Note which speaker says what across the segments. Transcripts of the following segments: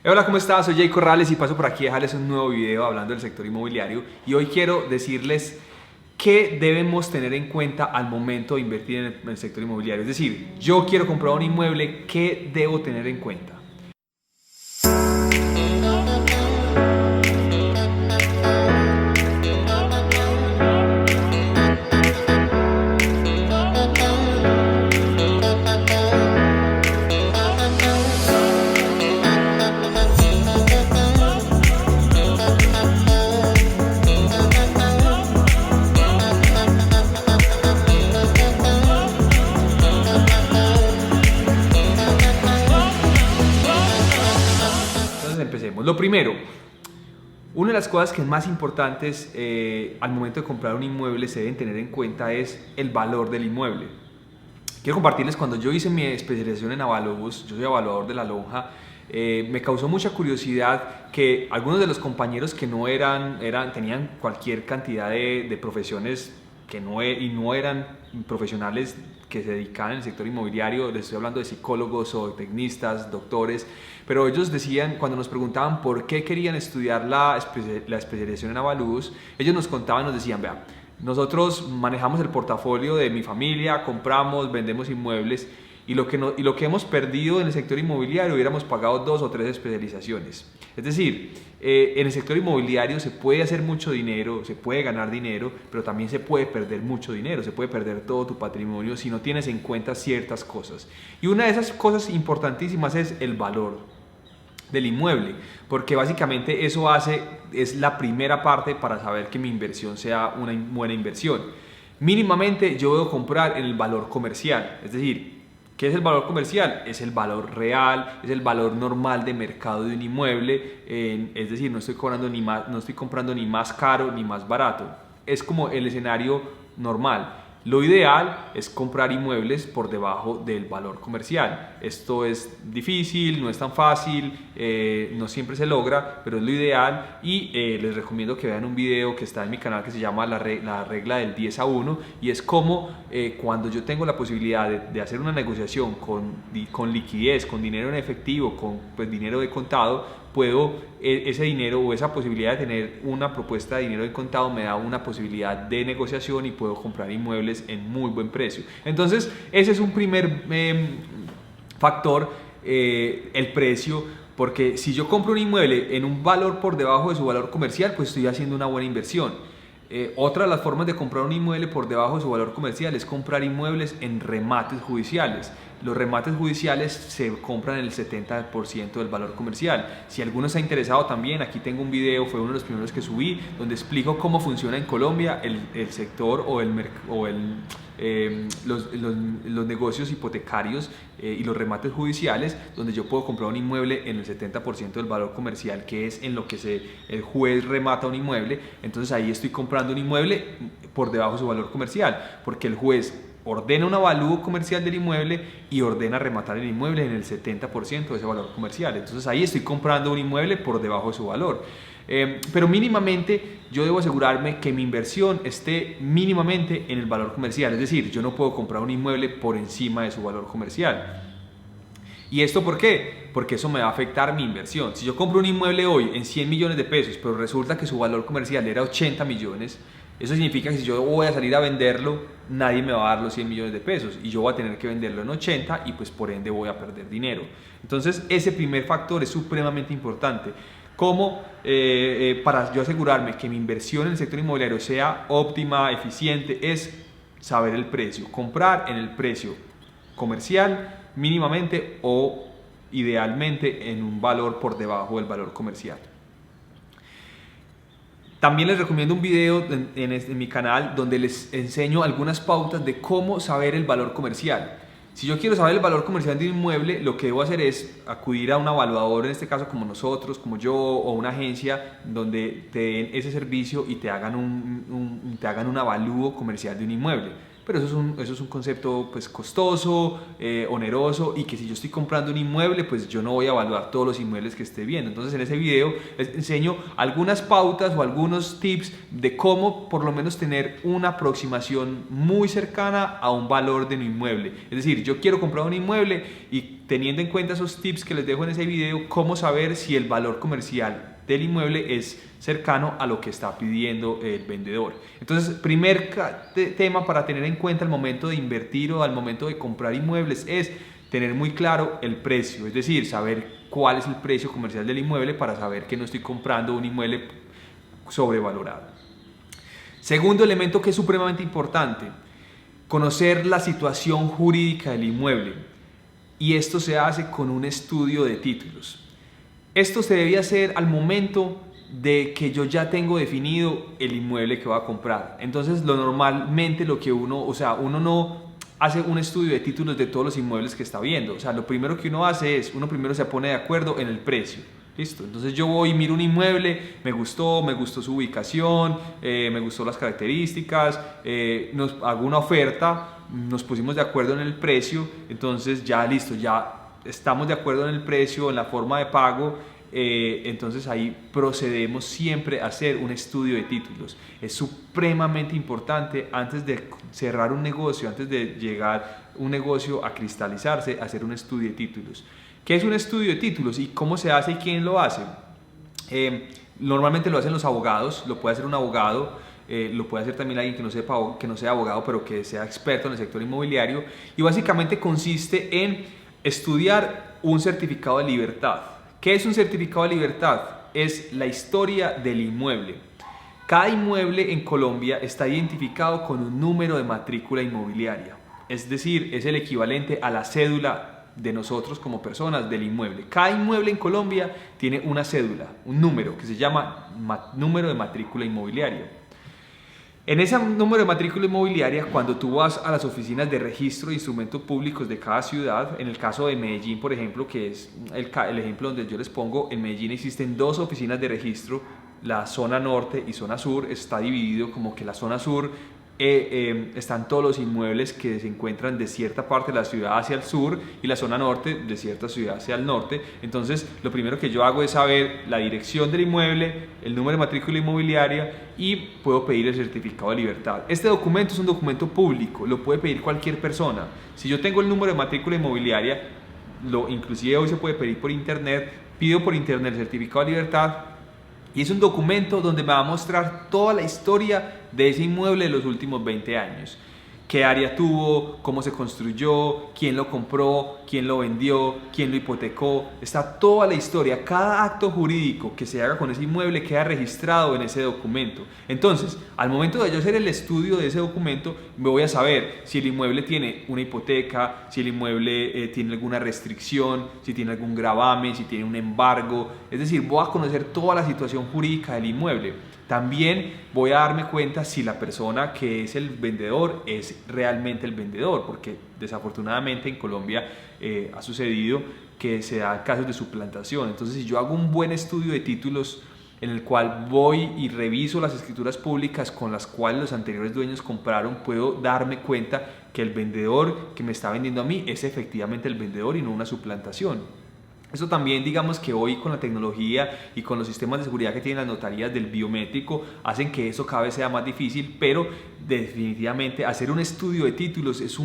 Speaker 1: Hola, ¿cómo estás? Soy Jay Corrales y paso por aquí a dejarles un nuevo video hablando del sector inmobiliario y hoy quiero decirles qué debemos tener en cuenta al momento de invertir en el sector inmobiliario. Es decir, yo quiero comprar un inmueble, ¿qué debo tener en cuenta? Entonces empecemos. Lo primero, una de las cosas que es más importantes al momento de comprar un inmueble se deben tener en cuenta es el valor del inmueble. Quiero compartirles, cuando yo hice mi especialización en Avalobus, yo soy evaluador de la lonja, me causó mucha curiosidad que algunos de los compañeros que no tenían cualquier cantidad de profesiones y no eran profesionales que se dedicaban al sector inmobiliario. Les estoy hablando de psicólogos o tecnistas, doctores, pero ellos decían, cuando nos preguntaban por qué querían estudiar la especialización en Avalobus, ellos nos contaban, nos decían: vea, nosotros manejamos el portafolio de mi familia, compramos, vendemos inmuebles, y lo que hemos perdido en el sector inmobiliario hubiéramos pagado 2 o 3 especializaciones. Es decir, en el sector inmobiliario se puede hacer mucho dinero, se puede ganar dinero, pero también se puede perder mucho dinero, se puede perder todo tu patrimonio si no tienes en cuenta ciertas cosas. Y una de esas cosas importantísimas es el valor del inmueble, porque básicamente es la primera parte para saber que mi inversión sea una buena inversión. Mínimamente yo debo comprar en el valor comercial, es decir, ¿qué es el valor comercial? Es el valor real, es el valor normal de mercado de un inmueble, es decir, no estoy comprando ni más caro ni más barato, es como el escenario normal. Lo ideal es comprar inmuebles por debajo del valor comercial. Esto es difícil, no es tan fácil, no siempre se logra, pero es lo ideal, y les recomiendo que vean un video que está en mi canal que se llama la regla del 10-1, y es como cuando yo tengo la posibilidad de hacer una negociación con liquidez, con dinero en efectivo, con dinero de contado, ese dinero o esa posibilidad de tener una propuesta de dinero en contado me da una posibilidad de negociación y puedo comprar inmuebles en muy buen precio. Entonces ese es un primer factor, el precio, porque si yo compro un inmueble en un valor por debajo de su valor comercial, pues estoy haciendo una buena inversión. Otra de las formas de comprar un inmueble por debajo de su valor comercial es comprar inmuebles en remates judiciales. Los remates judiciales se compran en el 70% del valor comercial. Si alguno está interesado también, aquí tengo un video, fue uno de los primeros que subí, donde explico cómo funciona en Colombia el sector los negocios hipotecarios y los remates judiciales, donde yo puedo comprar un inmueble en el 70% del valor comercial, que es en lo que el juez remata un inmueble. Entonces ahí estoy comprando un inmueble por debajo de su valor comercial, porque el juez ordena un avalúo comercial del inmueble y ordena rematar el inmueble en el 70% de ese valor comercial. Entonces ahí estoy comprando un inmueble por debajo de su valor. Pero mínimamente yo debo asegurarme que mi inversión esté mínimamente en el valor comercial. Es decir, yo no puedo comprar un inmueble por encima de su valor comercial. ¿Y esto por qué? Porque eso me va a afectar mi inversión. Si yo compro un inmueble hoy en 100 millones de pesos, pero resulta que su valor comercial era 80 millones, eso significa que si yo voy a salir a venderlo, nadie me va a dar los 100 millones de pesos y yo voy a tener que venderlo en 80 y pues por ende voy a perder dinero. Entonces ese primer factor es supremamente importante. ¿Cómo? Para yo asegurarme que mi inversión en el sector inmobiliario sea óptima, eficiente, es saber el precio. Comprar en el precio comercial mínimamente o idealmente en un valor por debajo del valor comercial. También les recomiendo un video en mi canal donde les enseño algunas pautas de cómo saber el valor comercial. Si yo quiero saber el valor comercial de un inmueble, lo que debo hacer es acudir a un evaluador, en este caso como nosotros, como yo, o una agencia donde te den ese servicio y te hagan un avalúo comercial de un inmueble. Pero eso es un concepto pues costoso, oneroso, y que si yo estoy comprando un inmueble, pues yo no voy a evaluar todos los inmuebles que esté viendo. Entonces en ese video les enseño algunas pautas o algunos tips de cómo por lo menos tener una aproximación muy cercana a un valor de un inmueble. Es decir, yo quiero comprar un inmueble y teniendo en cuenta esos tips que les dejo en ese video, cómo saber si el valor comercial del inmueble es cercano a lo que está pidiendo el vendedor. Entonces, primer tema para tener en cuenta al momento de invertir o al momento de comprar inmuebles es tener muy claro el precio, es decir, saber cuál es el precio comercial del inmueble para saber que no estoy comprando un inmueble sobrevalorado. Segundo elemento que es supremamente importante, conocer la situación jurídica del inmueble, y esto se hace con un estudio de títulos. Esto se debe hacer al momento de que yo ya tengo definido el inmueble que voy a comprar. Entonces, normalmente lo que uno no hace un estudio de títulos de todos los inmuebles que está viendo. O sea, lo primero que uno hace es, uno primero se pone de acuerdo en el precio. Listo, entonces yo voy y miro un inmueble, me gustó su ubicación, me gustó las características, hago una oferta, nos pusimos de acuerdo en el precio, entonces ya listo, ya estamos de acuerdo en el precio, en la forma de pago, entonces ahí procedemos siempre a hacer un estudio de títulos. Es supremamente importante antes de cerrar un negocio, antes de llegar un negocio a cristalizarse, hacer un estudio de títulos. ¿Qué es un estudio de títulos y cómo se hace y quién lo hace? Normalmente lo hacen los abogados, lo puede hacer un abogado, lo puede hacer también alguien que no sea abogado, pero que sea experto en el sector inmobiliario, y básicamente consiste en estudiar un certificado de libertad. ¿Qué es un certificado de libertad? Es la historia del inmueble. Cada inmueble en Colombia está identificado con un número de matrícula inmobiliaria, es decir, es el equivalente a la cédula de nosotros como personas del inmueble. Cada inmueble en Colombia tiene una cédula, un número que se llama número de matrícula inmobiliaria. En ese número de matrícula inmobiliaria, cuando tú vas a las oficinas de registro de instrumentos públicos de cada ciudad, en el caso de Medellín, por ejemplo, que es el ejemplo donde yo les pongo, en Medellín existen dos oficinas de registro, la zona norte y zona sur. Está dividido como que la zona sur están todos los inmuebles que se encuentran de cierta parte de la ciudad hacia el sur, y la zona norte de cierta ciudad hacia el norte. Entonces lo primero que yo hago es saber la dirección del inmueble, el número de matrícula inmobiliaria, y puedo pedir el certificado de libertad. Este documento es un documento público, lo puede pedir cualquier persona. Si yo tengo el número de matrícula inmobiliaria, inclusive hoy se puede pedir por internet, pido por internet el certificado de libertad, y es un documento donde me va a mostrar toda la historia de ese inmueble de los últimos 20 años. Qué área tuvo, cómo se construyó, quién lo compró, quién lo vendió, quién lo hipotecó. Está toda la historia. Cada acto jurídico que se haga con ese inmueble queda registrado en ese documento. Entonces, al momento de yo hacer el estudio de ese documento, me voy a saber si el inmueble tiene una hipoteca, si el inmueble tiene alguna restricción, si tiene algún gravamen, si tiene un embargo. Es decir, voy a conocer toda la situación jurídica del inmueble. También voy a darme cuenta si la persona que es el vendedor es realmente el vendedor, porque desafortunadamente en Colombia ha sucedido que se dan casos de suplantación. Entonces, si yo hago un buen estudio de títulos en el cual voy y reviso las escrituras públicas con las cuales los anteriores dueños compraron, puedo darme cuenta que el vendedor que me está vendiendo a mí es efectivamente el vendedor y no una suplantación. Esto también, digamos que hoy con la tecnología y con los sistemas de seguridad que tienen las notarías del biométrico, hacen que eso cada vez sea más difícil, pero definitivamente hacer un estudio de títulos es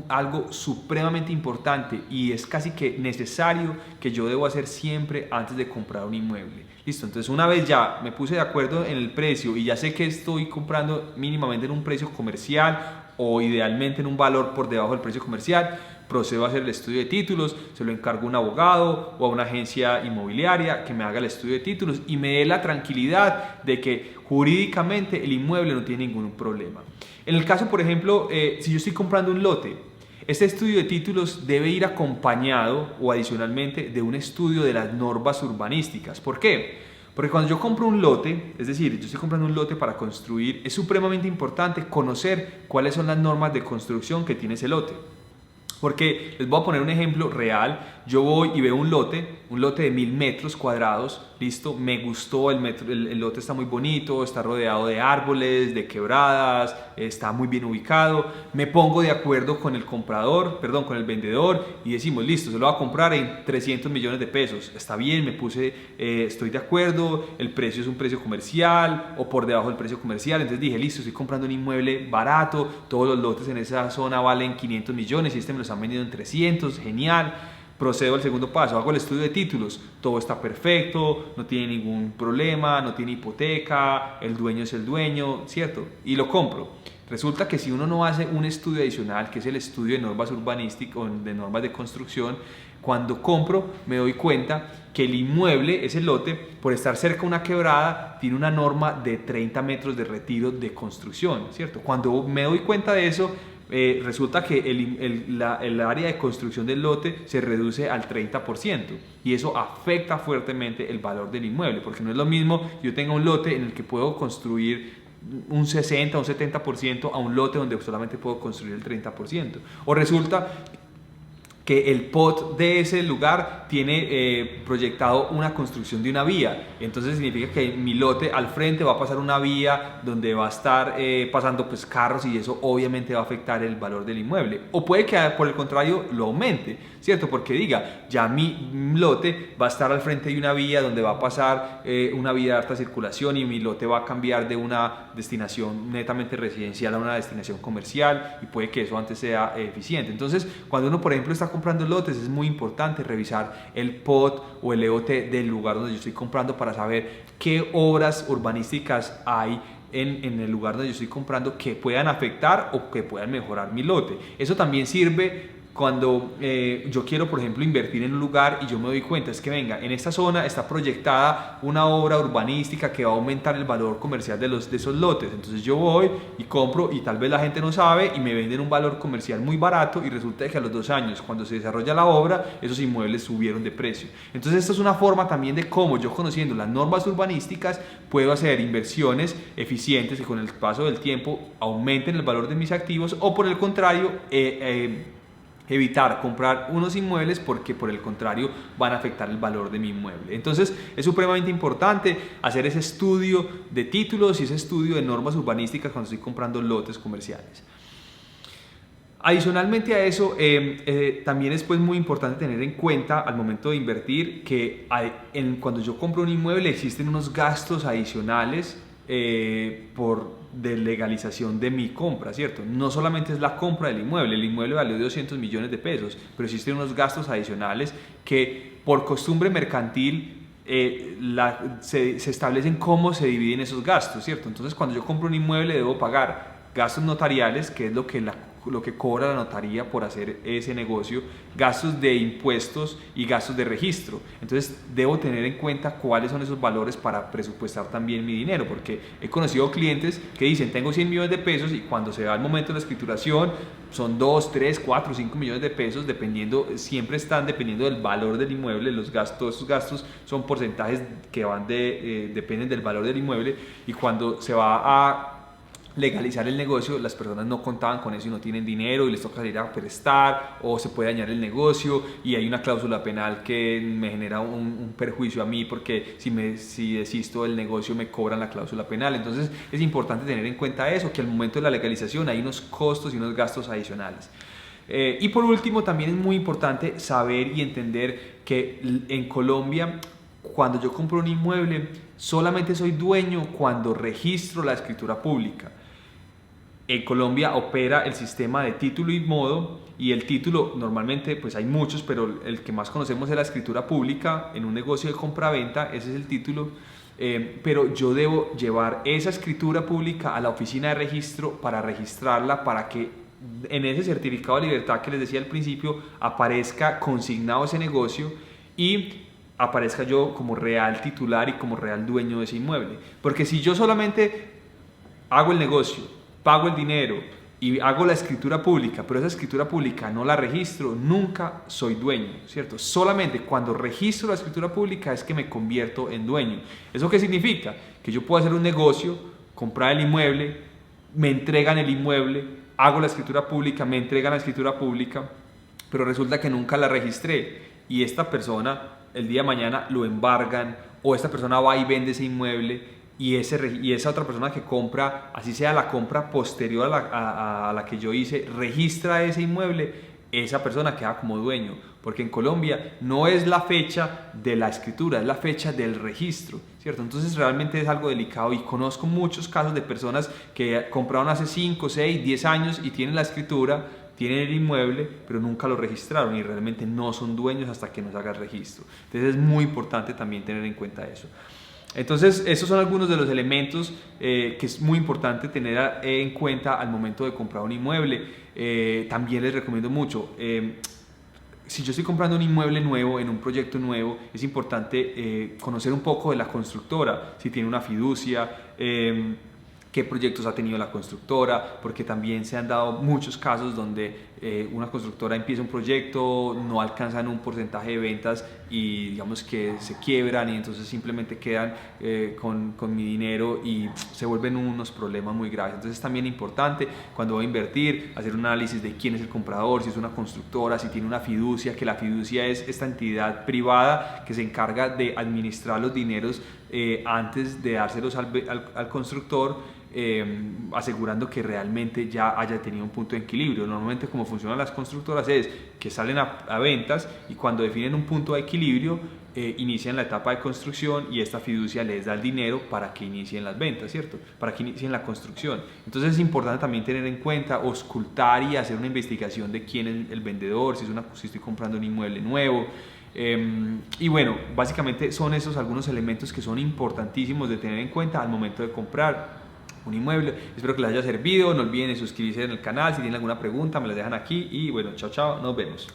Speaker 1: algo supremamente importante y es casi que necesario, que yo debo hacer siempre antes de comprar un inmueble. Listo, entonces una vez ya me puse de acuerdo en el precio y ya sé que estoy comprando mínimamente en un precio comercial o idealmente en un valor por debajo del precio comercial, procedo a hacer el estudio de títulos, se lo encargo a un abogado o a una agencia inmobiliaria que me haga el estudio de títulos y me dé la tranquilidad de que jurídicamente el inmueble no tiene ningún problema. En el caso, por ejemplo, si yo estoy comprando un lote, este estudio de títulos debe ir acompañado o adicionalmente de un estudio de las normas urbanísticas. ¿Por qué? Porque cuando yo compro un lote, es decir, yo estoy comprando un lote para construir, es supremamente importante conocer cuáles son las normas de construcción que tiene ese lote. Porque les voy a poner un ejemplo real. Yo voy y veo un lote de 1000 metros cuadrados, listo, me gustó el lote está muy bonito, está rodeado de árboles, de quebradas, está muy bien ubicado. Me pongo de acuerdo con el comprador, perdón, con el vendedor y decimos, listo, se lo voy a comprar en 300 millones de pesos. Está bien, estoy de acuerdo, el precio es un precio comercial o por debajo del precio comercial. Entonces dije, listo, estoy comprando un inmueble barato, todos los lotes en esa zona valen 500 millones y este me los han vendido en 300, genial. Procedo al segundo paso, hago el estudio de títulos, todo está perfecto, no tiene ningún problema, no tiene hipoteca, el dueño es el dueño, ¿cierto? Y lo compro. Resulta que si uno no hace un estudio adicional, que es el estudio de normas urbanísticas o de normas de construcción, cuando compro me doy cuenta que el inmueble, ese lote, por estar cerca de una quebrada, tiene una norma de 30 metros de retiro de construcción, ¿cierto? Cuando me doy cuenta de eso, resulta que el área de construcción del lote se reduce al 30% y eso afecta fuertemente el valor del inmueble, porque no es lo mismo yo tenga un lote en el que puedo construir un 60 o un 70% a un lote donde solamente puedo construir el 30%. O resulta que el POT de ese lugar tiene proyectado una construcción de una vía, entonces significa que en mi lote al frente va a pasar una vía donde va a estar pasando pues carros y eso obviamente va a afectar el valor del inmueble. O puede que por el contrario lo aumente, ¿cierto? Porque diga, ya mi lote va a estar al frente de una vía donde va a pasar una vía de alta circulación y mi lote va a cambiar de una destinación netamente residencial a una destinación comercial y puede que eso antes sea eficiente. Entonces, cuando uno por ejemplo está comprando lotes, es muy importante revisar el POT o el EOT del lugar donde yo estoy comprando para saber qué obras urbanísticas hay en el lugar donde yo estoy comprando que puedan afectar o que puedan mejorar mi lote. Eso también sirve cuando yo quiero, por ejemplo, invertir en un lugar y yo me doy cuenta, es que venga, en esta zona está proyectada una obra urbanística que va a aumentar el valor comercial de esos lotes. Entonces yo voy y compro y tal vez la gente no sabe y me venden un valor comercial muy barato y resulta que a los 2 años, cuando se desarrolla la obra, esos inmuebles subieron de precio. Entonces esto es una forma también de cómo yo, conociendo las normas urbanísticas, puedo hacer inversiones eficientes que con el paso del tiempo aumenten el valor de mis activos o por el contrario, evitar comprar unos inmuebles porque por el contrario van a afectar el valor de mi inmueble. Entonces es supremamente importante hacer ese estudio de títulos y ese estudio de normas urbanísticas cuando estoy comprando lotes comerciales. Adicionalmente a eso, también es pues muy importante tener en cuenta al momento de invertir que cuando yo compro un inmueble existen unos gastos adicionales de legalización de mi compra, ¿cierto? No solamente es la compra del inmueble, el inmueble valió 200 millones de pesos, pero existen unos gastos adicionales que por costumbre mercantil se establecen cómo se dividen esos gastos, ¿cierto? Entonces cuando yo compro un inmueble debo pagar gastos notariales, que es lo que cobra la notaría por hacer ese negocio, gastos de impuestos y gastos de registro. Entonces debo tener en cuenta cuáles son esos valores para presupuestar también mi dinero, porque he conocido clientes que dicen tengo 100 millones de pesos y cuando se da el momento de la escrituración son 2, 3, 4, 5 millones de pesos, siempre están dependiendo del valor del inmueble. Esos gastos son porcentajes que dependen del valor del inmueble, y cuando se va a legalizar el negocio, las personas no contaban con eso y no tienen dinero y les toca salir a prestar o se puede dañar el negocio y hay una cláusula penal que me genera un perjuicio a mí porque si desisto del negocio me cobran la cláusula penal. Entonces es importante tener en cuenta eso, que al momento de la legalización hay unos costos y unos gastos adicionales. Y por último también es muy importante saber y entender que en Colombia, cuando yo compro un inmueble, solamente soy dueño cuando registro la escritura pública. En Colombia opera el sistema de título y modo, y el título normalmente pues hay muchos, pero el que más conocemos es la escritura pública. En un negocio de compra-venta ese es el título, pero yo debo llevar esa escritura pública a la oficina de registro para registrarla, para que en ese certificado de libertad que les decía al principio aparezca consignado ese negocio y aparezca yo como real titular y como real dueño de ese inmueble. Porque si yo solamente hago el negocio, pago el dinero y hago la escritura pública, pero esa escritura pública no la registro, nunca soy dueño, ¿cierto? Solamente cuando registro la escritura pública es que me convierto en dueño. ¿Eso qué significa? Que yo puedo hacer un negocio, comprar el inmueble, me entregan el inmueble, hago la escritura pública, me entregan la escritura pública pero resulta que nunca la registré y esta persona el día de mañana lo embargan, o esta persona va y vende ese inmueble y esa otra persona que compra, así sea la compra posterior a la que yo hice, registra ese inmueble, esa persona queda como dueño, porque en Colombia no es la fecha de la escritura, es la fecha del registro, ¿cierto? Entonces realmente es algo delicado y conozco muchos casos de personas que compraron hace 5, 6, 10 años y tienen la escritura, tienen el inmueble, pero nunca lo registraron y realmente no son dueños hasta que no se haga el registro. Entonces es muy importante también tener en cuenta eso. Entonces, esos son algunos de los elementos que es muy importante tener en cuenta al momento de comprar un inmueble. También les recomiendo mucho, si yo estoy comprando un inmueble nuevo, en un proyecto nuevo, es importante conocer un poco de la constructora, si tiene una fiducia, qué proyectos ha tenido la constructora, porque también se han dado muchos casos donde una constructora empieza un proyecto, no alcanzan un porcentaje de ventas y digamos que se quiebran y entonces simplemente quedan con mi dinero y se vuelven unos problemas muy graves. Entonces es también importante cuando voy a invertir, hacer un análisis de quién es el comprador, si es una constructora, si tiene una fiducia, que la fiducia es esta entidad privada que se encarga de administrar los dineros antes de dárselos al constructor, asegurando que realmente ya haya tenido un punto de equilibrio. Normalmente como funcionan las constructoras es que salen a ventas y cuando definen un punto de equilibrio inician la etapa de construcción y esta fiducia les da el dinero para que inicien las ventas, ¿cierto? Para que inicien la construcción. Entonces es importante también tener en cuenta, auscultar y hacer una investigación de quién es el vendedor, si estoy comprando un inmueble nuevo. Y bueno, básicamente son esos algunos elementos que son importantísimos de tener en cuenta al momento de comprar un inmueble. Espero que les haya servido, no olviden suscribirse en el canal, si tienen alguna pregunta me la dejan aquí y bueno, chao chao, nos vemos.